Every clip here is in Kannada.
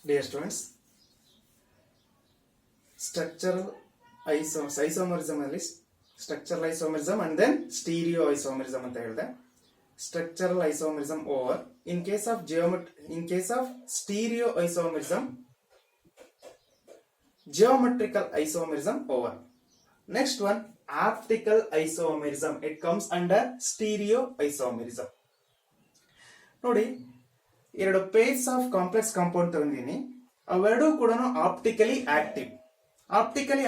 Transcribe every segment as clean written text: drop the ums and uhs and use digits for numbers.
Dear students, structural isomerism ಅಲ್ಲಿ structural isomerism and then stereo isomerism ಅಂತ ಹೇಳಿದೆ. Structural isomerism over. In case of stereo isomerism, geometrical isomerism over. Next one, optical isomerism. It comes under stereo isomerism. ನೋಡಿ, ಎರಡು ಪೇರ್ಸ್ ಆಫ್ ಕಾಂಪ್ಲೆಕ್ಸ್ ಕಾಂಪೌಂಡ್ ತಗೊಂಡಿನಿ, ಅವೆರಡೂ ಕೂಡ ಆಪ್ಟಿಕಲಿ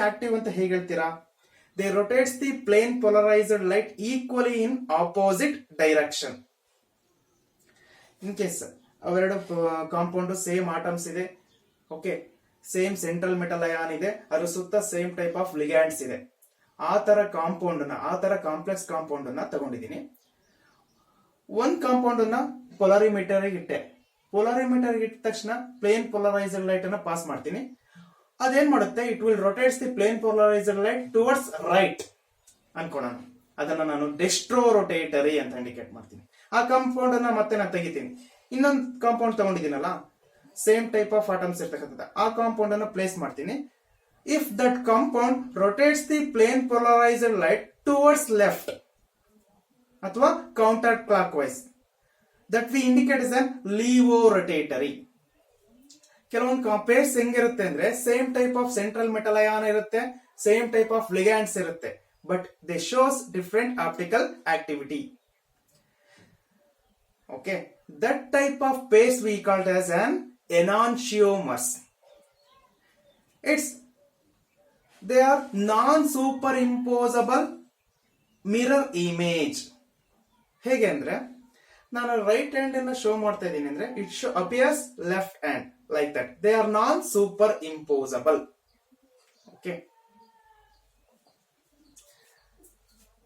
ಆಕ್ಟಿವ್ ಅಂತ ಹೇಗೆ ಹೇಳ್ತೀರಾ? They rotates the plane polarised light equally in opposite direction. In case ಅವೆರಡು ಕಾಂಪೌಂಡ್ ಸೇಮ್ ಆಟಮ್ಸ್ ಇದೆ, okay, same central metal ion ಇದೆ, ಅದ್ರ ಸುತ್ತ ಸೇಮ್ ಟೈಪ್ ಆಫ್ ಲಿಗ್ಯಾಂಡ್ಸ್ ಇದೆ, ಆ ತರ ಕಾಂಪ್ಲೆಕ್ಸ್ ಕಾಂಪೌಂಡ್ ಅನ್ನ ತಗೊಂಡಿದ್ದೀನಿ. ಒಂದ್ ಕಾಂಪೌಂಡ್ ಅನ್ನ ಪೊಲಾರಿಮೀಟರ್ ಇಟ್ಟೆ. ಪೊಲಾರಿಮೀಟರ್ ಇಟ್ಟ ತಕ್ಷಣ ಪ್ಲೇನ್ ಪೊಲರೈಸ್ಡ್ ಲೈಟ್ ಅನ್ನ ಪಾಸ್ ಮಾಡ್ತೀನಿ. ಅದೇನ್ ಮಾಡುತ್ತೆ? It will rotates the plane polarised light towards right ಅನ್ಕೊಳ್ಳೋಣ. ಅದನ್ನ ನಾನು ಡೆಸ್ಟ್ರೋ ರೊಟೇಟರಿ ಅಂತ ಇಂಡಿಕೇಟ್ ಮಾಡ್ತೀನಿ. ಆ ಕಾಂಪೌಂಡ್ ಅನ್ನ ಮತ್ತೆ ನಾನು ತೆಗಿತೀನಿ. ಇನ್ನೊಂದು ಕಾಂಪೌಂಡ್ ತಗೊಂಡಿದ್ದೀನಲ್ಲ, ಸೇಮ್ ಟೈಪ್ ಆಫ್ ಆಟಮ್ಸ್ ಇರ್ತಕ್ಕಂಥದ್ದು, ಆ ಕಾಂಪೌಂಡ್ ಅನ್ನ ಪ್ಲೇಸ್ ಮಾಡ್ತೀನಿ. If that compound rotates the plane polarised light towards left ಅಥವಾ counter clock wise, that we indicate as an levorotatory. ಕೆಲವೊಂದು ಪೇರ್ಸ್ ಹೆಂಗಿರುತ್ತೆ ಅಂದ್ರೆ same type of central metal ion ಇರುತ್ತೆ, ಸೇಮ್ ಟೈಪ್ ಆಫ್ ಲಿಗ್ಯಾಂಡ್ಸ್ ಇರುತ್ತೆ, but they shows different optical activity. Okay, that type of pairs we called as an enantiomers. They are non-superimposable mirror image. ಹೇಗೆ ಅಂದ್ರೆ, ನಾನು ರೈಟ್ ಹ್ಯಾಂಡ್ ಅನ್ನ ಶೋ ಮಾಡ್ತಾ ಇದ್ದೀನಿ ಅಂದ್ರೆ it show appears left hand like that. They are non superimposable. Okay,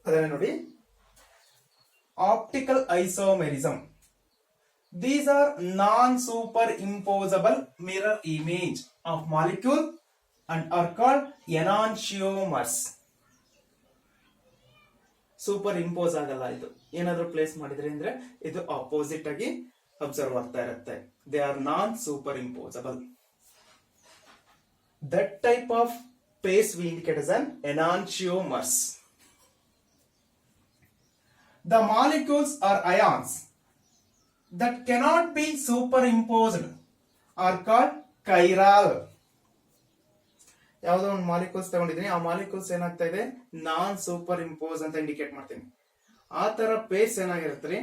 ಅದನ್ನ ನೋಡಿ, optical isomerism. These are non superimposable mirror image of molecule and are called enantiomers. Superimpose ಆಗಲ್ಲ, ಇದು ಏನಾದ್ರೂ ಪ್ಲೇಸ್ ಮಾಡಿದ್ರೆ ಅಂದ್ರೆ ಇದು ಆಪೋಸಿಟ್ ಆಗಿ ಅಬ್ಸರ್ವ್ ಆಗ್ತಾ ಇರುತ್ತೆ. They are non superimposable. That type of pairs we indicate as an enantiomers. The molecules or ions that cannot be superimposed are called chiral. ಯಾವುದೋ ಒಂದು ಮಾಲಿಕ್ಯೂಲ್ಸ್ ತಗೊಂಡಿದ್ದೀನಿ, ಆ ಮಾಲಿಕ್ಯೂಲ್ಸ್ ಏನಾಗ್ತಾ ಇದೆ, ನಾನ್ ಸೂಪರ್ ಇಂಪೋಸ್ ಅಂತ ಇಂಡಿಕೇಟ್ ಮಾಡ್ತೀನಿ. ಆ ತರ ಪೇರ್ಸ್ ಏನಾಗಿರುತ್ತೆ,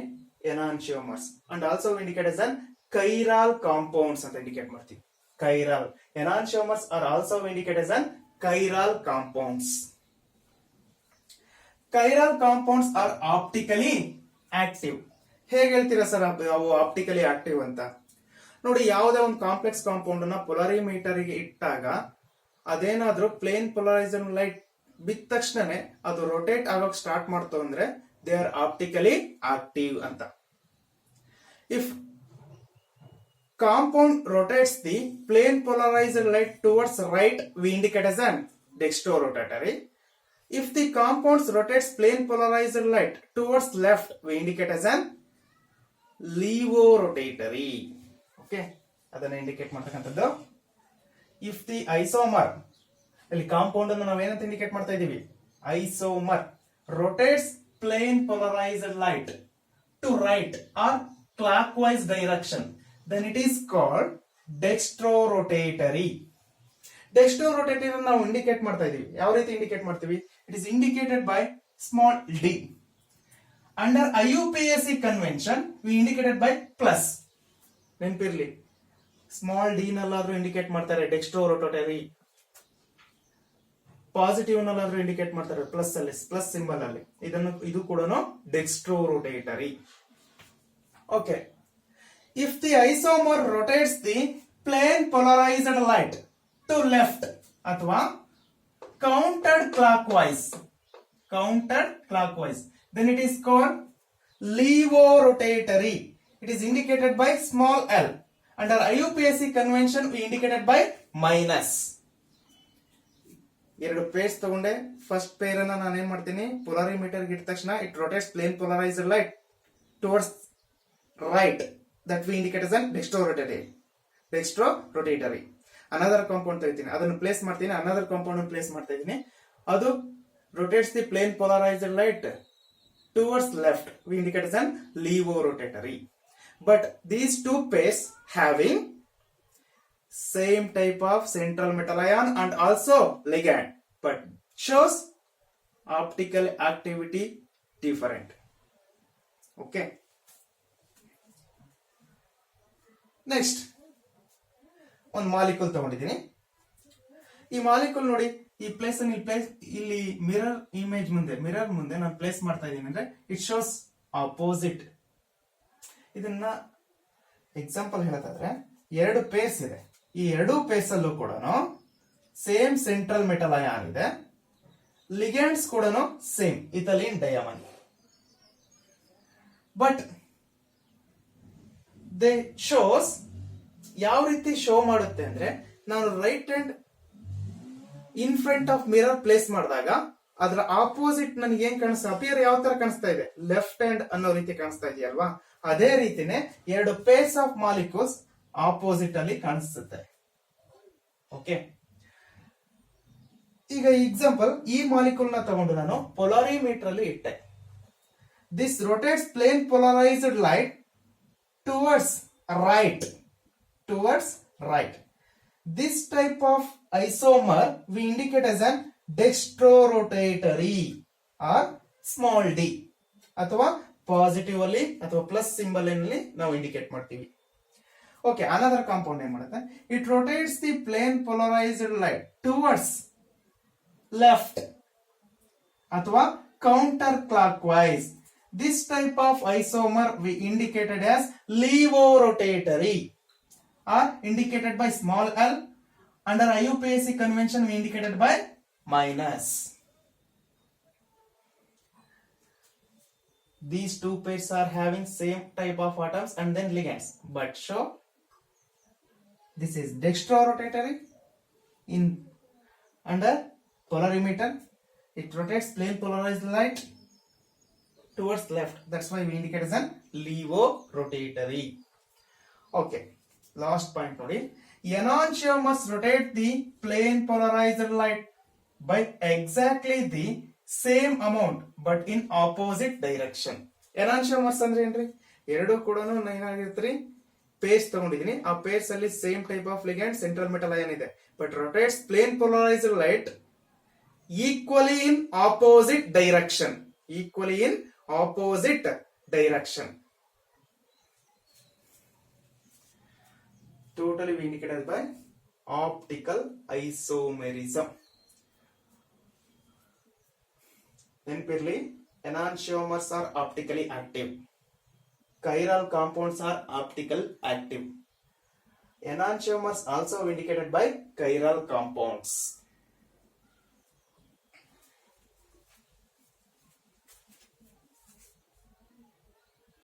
enantiomers. And also indicate as an chiral compounds ಅಂತ ಇಂಡಿಕೇಟ್ ಮಾಡ್ತೀವಿ. chiral enantiomers are also indicated as an chiral compounds. Chiral compounds are optically active. ಹೇಗೆ ಹೇಳ್ತೀರಾ ಸರ್ ಅವು ಆಪ್ಟಿಕಲಿ ಆಕ್ಟಿವ್ ಅಂತ? ನೋಡಿ, ಯಾವುದೇ ಒಂದು ಕಾಂಪ್ಲೆಕ್ಸ್ ಕಾಂಪೌಂಡ್ ಅನ್ನ ಪೊಲಾರಿಮೀಟರ್ ಗೆ ಇಟ್ಟಾಗ ಅದೇನಾದ್ರೂ ಪ್ಲೇನ್ ಪೊಲರೈಸ್ಡ್ ಲೈಟ್ ಬಿದ್ದ ತಕ್ಷಣನೇ ಅದು ರೊಟೇಟ್ ಆಗೋಕ್ ಸ್ಟಾರ್ಟ್ ಮಾಡ್ತು ಅಂದ್ರೆ ದೇ ಆರ್ ಆಪ್ಟಿಕಲಿ ಆಕ್ಟಿವ್ ಅಂತ. If compound rotates the plane polarised light towards right, we indicate as an dextrorotatory. If the compounds rotates plane polarized light towards left, we indicate as an levorotatory. Okay, ಅದನ್ನ ಇಂಡಿಕೇಟ್ ಮಾಡ್ತಕ್ಕಂಥದ್ದು. ಇಫ್ ದಿ ಐಸೋಮರ್, ಇಲ್ಲಿ ಕಾಂಪೌಂಡ್ ಅನ್ನು ನಾವು ಏನಂತ ಇಂಡಿಕೇಟ್ ಮಾಡ್ತಾ ಇದೀವಿ, isomer rotates plane polarized light to right or clockwise direction, then it is called dextrorotatory. Dextrorotatory ನಾವು ಇಂಡಿಕೇಟ್ ಮಾಡ್ತಾ ಇದೀವಿ. ಯಾವ ರೀತಿ ಇಂಡಿಕೇಟ್ ಮಾಡ್ತೀವಿ? It is indicated by small D. Under IUPAC convention we indicated by plus. ನೆನಪಿರ್ಲಿ, ಸ್ಮಾಲ್ ಡಿ ನಲ್ಲಾದ್ರೂ ಇಂಡಿಕೇಟ್ ಮಾಡ್ತಾರೆ ಡೆಕ್ಸ್ಟ್ರೋರೊಟೇಟರಿ, ಪಾಸಿಟಿವ್ ನಲ್ಲಾದ್ರೂ ಇಂಡಿಕೇಟ್ ಮಾಡ್ತಾರೆ ಪ್ಲಸ್ ಅಲ್ಲಿ, ಪ್ಲಸ್ ಸಿಂಬಲ್ ಅಲ್ಲಿ. ಇದು ಕೂಡ dextrorotatory. Okay, if the isomer rotates the plane polarised light to left ಅಥವಾ counter clockwise, then it is called levorotatory. It is indicated by small l. Under IUPAC convention we indicated by minus. ಎರಡು ಪೇರ್ಸ್ ತಗೊಂಡೆ. ಫಸ್ಟ್ ಪೇರ್ ಅನ್ನ ನಾನು ಏನ್ ಮಾಡ್ತೀನಿ, ಪೊಲಾರಿಮೀಟರ್ ಇಟ್ಟ ತಕ್ಷಣ it rotates plane polarised light towards right, that we indicate as an dextrorotatory. Dextrorotatory. Another compound ತೆಗಿತೀನಿ, ಅದನ್ನು ಪ್ಲೇಸ್ ಮಾಡ್ತೀನಿ, ಅನದರ್ ಕಾಂಪೌಂಡ್ ಪ್ಲೇಸ್ ಮಾಡ್ತಾ ಇದೀನಿ, ಅದು rotates the plane polarized light towards left. We indicate as an levorotatory. But these two pairs having same type of central metal ion and also ligand, but shows optical activity different. Okay. Next, ಒಂದು ಮಾಲಿಕ್ಯೂಲ್ ತಗೊಂಡಿದ್ದೀನಿ. ಈ ಮಾಲಿಕ್ಯೂಲ್ ನೋಡಿ, ಈ ಪ್ಲೇಸ್ ಇಲ್ಲಿ ಮಿರರ್ ಮುಂದೆ ನಾನು ಪ್ಲೇಸ್ ಮಾಡ್ತಾ ಇದ್ದೀನಿ ಅಂದ್ರೆ ಇಟ್ ಶೋಸ್ ಆಪೋಸಿಟ್. ಇದನ್ನ ಎಕ್ಸಾಂಪಲ್ ಹೇಳೋದಾದ್ರೆ, ಎರಡು ಪೇರ್ಸ್ ಇದೆ, ಈ ಎರಡು ಪೇರ್ಸ್ ಅಲ್ಲೂ ಕೂಡ ಸೇಮ್ ಸೆಂಟ್ರಲ್ ಮೆಟಲ್ ಅಯಾನ್ ಇದೆ, ಲಿಗ್ಯಾಂಡ್ಸ್ ಕೂಡ same ethylene diamond. But they shows ಯಾವ ರೀತಿ ಶೋ ಮಾಡುತ್ತೆ ಅಂದ್ರೆ, ನಾನು right hand in front of mirror place ಮಾಡಿದಾಗ ಅದರ ಆಪೋಸಿಟ್ ನನಗೆ ಏನ್ ಕಾಣಿಸ್ತಾ, ಅಪಿಯರ್ ಯಾವ ತರ ಕಾಣಿಸ್ತಾ ಇದೆ, ಲೆಫ್ಟ್ ಹ್ಯಾಂಡ್ ಅನ್ನೋ ರೀತಿ ಕಾಣಿಸ್ತಾ ಇದೆಯಲ್ವಾ, ಅದೇ ರೀತಿನೇ ಎರಡು ಪೇರ್ಸ್ ಆಫ್ ಮಾಲಿಕ್ಯೂಲ್ಸ್ ಆಪೋಸಿಟ್ ಅಲ್ಲಿ ಕಾಣಿಸುತ್ತೆ. ಓಕೆ, ಈಗ ಎಕ್ಸಾಂಪಲ್ ಈ ಮಾಲಿಕ್ಯೂಲ್ ನ ತಗೊಂಡು ನಾನು ಪೊಲಾರಿಮೀಟರ್ ಅಲ್ಲಿ ಇಟ್ಟೆ. This rotates plane polarised light towards right. This type of isomer we indicate as an dextrorotatory or small d, ಅಥವಾ ಪಾಸಿಟಿವ್ ಅಲ್ಲಿ ಅಥವಾ ಪ್ಲಸ್ ಸಿಂಬಲ್ ನಲ್ಲಿ ನಾವು ಇಂಡಿಕೇಟ್ ಮಾಡ್ತೀವಿ. ಓಕೆ, ಅನದರ್ ಕಾಂಪೌಂಡ್ ಏನ್ ಮಾಡುತ್ತೆ, it rotates the plane polarised light towards left ಅಥವಾ counter clock wise. This type of isomer we indicated as levorotatory are indicated by small l. Under IUPAC convention we indicated by minus. These two pairs are having same type of atoms and then ligands, but show this is dextrorotatory. In under polarimeter it rotates plane polarized light towards left, that's why we indicate as an levorotatory. Okay, last point ನೋಡಿ, enantiomers rotate the plane polarized light by exactly the same amount but in opposite direction. enantiomers ಅಂದ್ರೆ ಏನ್ರಿ, ಎರಡು ಕೂಡ ಏನಾಗಿರ್ತೀರಿ, ಪೇರ್ಸ್ ತಗೊಂಡಿದೀನಿ, ಆ ಪೇರ್ಸ್ ಅಲ್ಲಿ same type of ligand central metal ion ಇದೆ, but rotates plane polarized light equally in opposite direction. Totally we indicate as by optical isomerism. Neanpirli, enantiomers are optically active. Chiral compounds are optical active. Enantiomers also indicated by chiral compounds.